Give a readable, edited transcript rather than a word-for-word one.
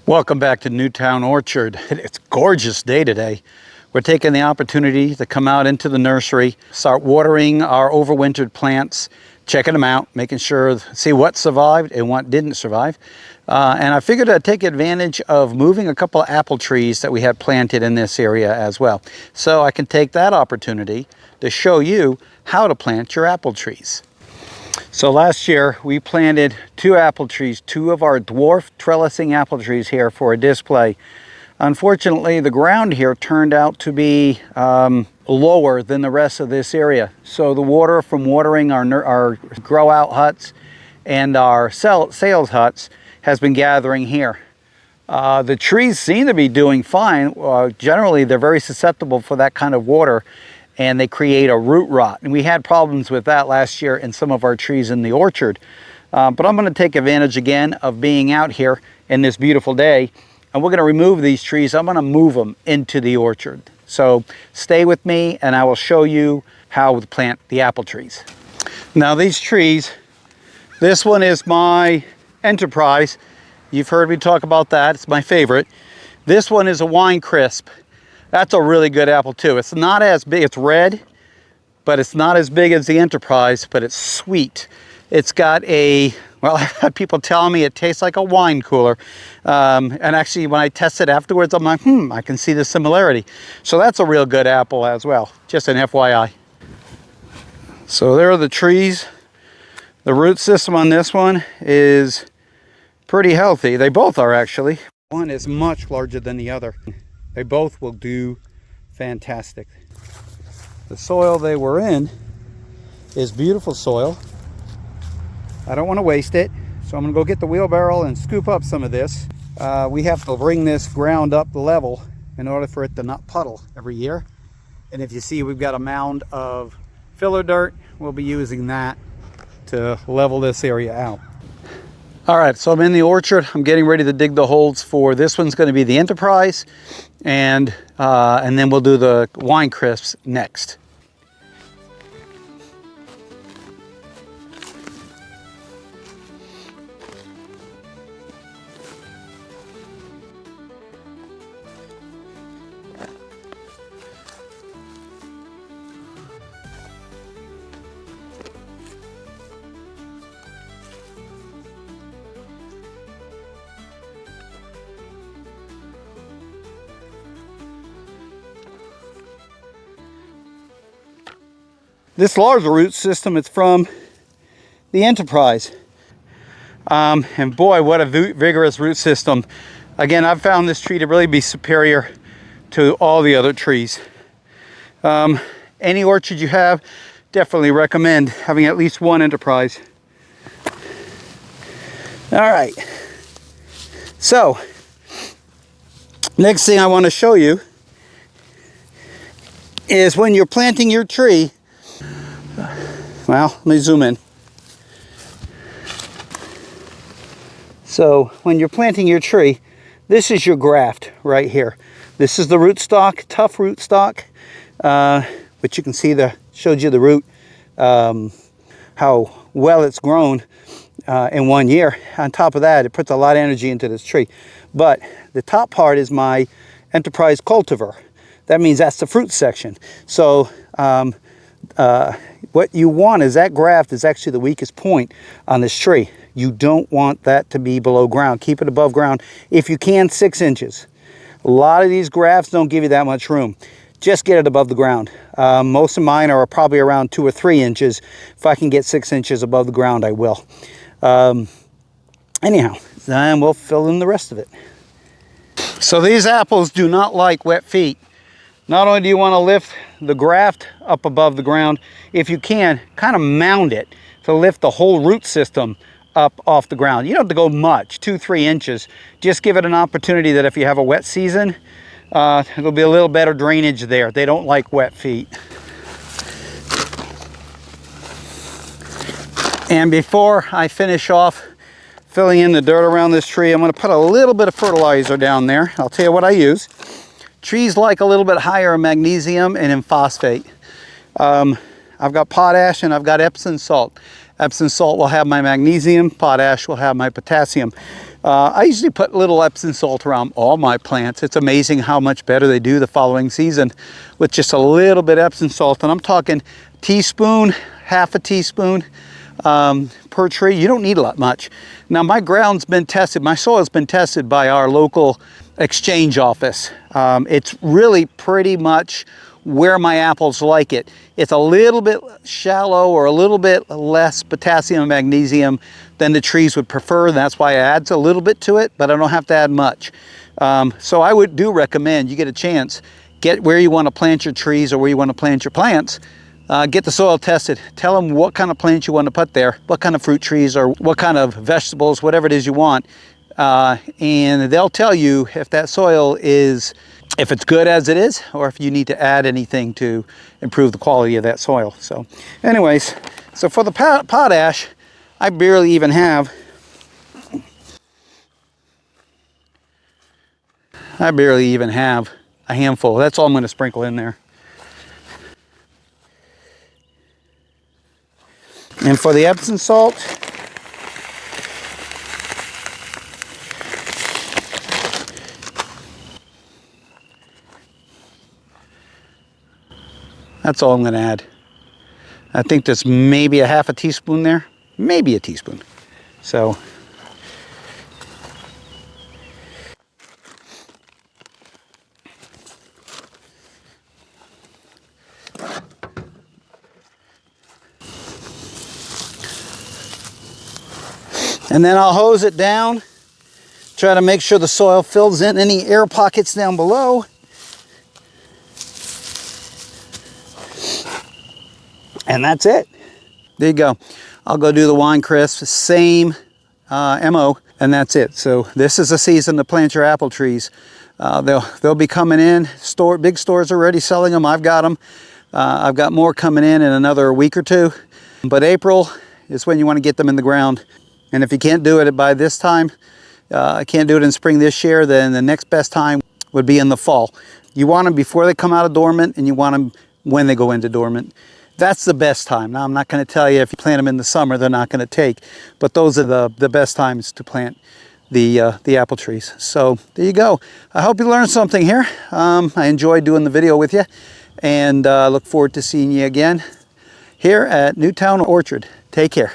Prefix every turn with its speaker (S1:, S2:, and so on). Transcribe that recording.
S1: Welcome back to Newtown Orchard. It's a gorgeous day today. We're taking the opportunity to come out into the nursery, start watering our overwintered plants, checking them out, making sure, see what survived and what didn't survive. And I figured I'd take advantage of moving a couple of apple trees that we had planted in this area as well. So I can take that opportunity to show you how to plant your apple trees. So last year we planted two apple trees, two of our dwarf trellising apple trees here for a display. Unfortunately, the ground here turned out to be lower than the rest of this area. So the water from watering our grow out huts and our sales huts has been gathering here. The trees seem to be doing fine. Generally, they're very susceptible for that kind of water, and they create a root rot. And we had problems with that last year in some of our trees in the orchard. But I'm going to take advantage again of being out here in this beautiful day, and we're going to remove these trees. I'm going to move them into the orchard. So stay with me and I will show you how to plant the apple trees. Now these trees, this one is my Enterprise. You've heard me talk about that. It's my favorite. This one is a Wine Crisp. That's a really good apple too. It's not as big, it's red, but it's not as big as the Enterprise, but it's sweet. It's got a, well, I've had people telling me it tastes like a wine cooler. And actually when I tested afterwards, I'm like, I can see the similarity. So that's a real good apple as well, just an FYI. So there are the trees. The root system on this one is pretty healthy. They both are actually. One is much larger than the other. They both will do fantastic. The soil they were in is beautiful soil. I don't want to waste it, so I'm going to go get the wheelbarrow and scoop up some of this. We have to bring this ground up level in order for it to not puddle every year. And if you see, we've got a mound of filler dirt. We'll be using that to level this area out. All right, so I'm in the orchard. I'm getting ready to dig the holes for this one's going to be the Enterprise, and then we'll do the Wine Crisps next. This larger root system is from the Enterprise. And boy, what a vigorous root system. Again, I've found this tree to really be superior to all the other trees. Any orchard you have, definitely recommend having at least one Enterprise. All right. So, next thing I want to show you is when you're planting your tree. Well, let me zoom in. So when you're planting your tree, this is your graft right here. This is the rootstock, tough rootstock, but you can see showed you the root, how well it's grown in 1 year. On top of that, it puts a lot of energy into this tree. But the top part is my Enterprise cultivar. That means that's the fruit section. So what you want is that graft is actually the weakest point on this tree. You don't want that to be below ground. Keep it above ground. If you can, 6 inches. A lot of these grafts don't give you that much room. Just get it above the ground. Most of mine are probably around 2 or 3 inches. If I can get 6 inches above the ground, I will. Anyhow, then we'll fill in the rest of it. So these apples do not like wet feet. Not only do you want to lift the graft up above the ground, if you can, kind of mound it to lift the whole root system up off the ground. You don't have to go much, 2-3 inches. Just give it an opportunity that if you have a wet season, it'll be a little better drainage there. They don't like wet feet. And before I finish off filling in the dirt around this tree, I'm going to put a little bit of fertilizer down there. I'll tell you what I use. Trees like a little bit higher in magnesium and in phosphate. I've got potash and I've got Epsom salt. Epsom salt will have my magnesium, potash will have my potassium. I usually put little Epsom salt around all my plants. It's amazing how much better they do the following season with just a little bit Epsom salt. And I'm talking teaspoon, half a teaspoon per tree. You don't need a lot much. Now my ground's been tested, my soil's been tested by our local exchange office. It's really pretty much where my apples like it. It's a little bit shallow or a little bit less potassium and magnesium than the trees would prefer. That's why I add a little bit to it, but I don't have to add much. So I do recommend you get a chance, get where you want to plant your trees or where you want to plant your plants. Get the soil tested. Tell them what kind of plants you want to put there, what kind of fruit trees or what kind of vegetables, whatever it is you want. And they'll tell you if that soil is, if it's good as it is, or if you need to add anything to improve the quality of that soil. So anyways, so for the potash, I barely even have a handful. That's all I'm going to sprinkle in there. And for the Epsom salt, that's all I'm going to add. I think there's maybe a half a teaspoon there, maybe a teaspoon. So and then I'll hose it down, try to make sure the soil fills in any air pockets down below. And that's it. There you go. I'll go do the wine crisp, same MO, and that's it. So this is a season to plant your apple trees. They'll be coming in. Big stores are already selling them. I've got them. I've got more coming in another week or two. But April is when you want to get them in the ground. And if you can't do it by this time, I can't do it in spring this year, then the next best time would be in the fall. You want them before they come out of dormant, and you want them when they go into dormant. That's the best time. Now, I'm not going to tell you if you plant them in the summer, they're not going to take, but those are the best times to plant the apple trees. So there you go. I hope you learned something here. I enjoyed doing the video with you, and look forward to seeing you again here at Newtown Orchard. Take care.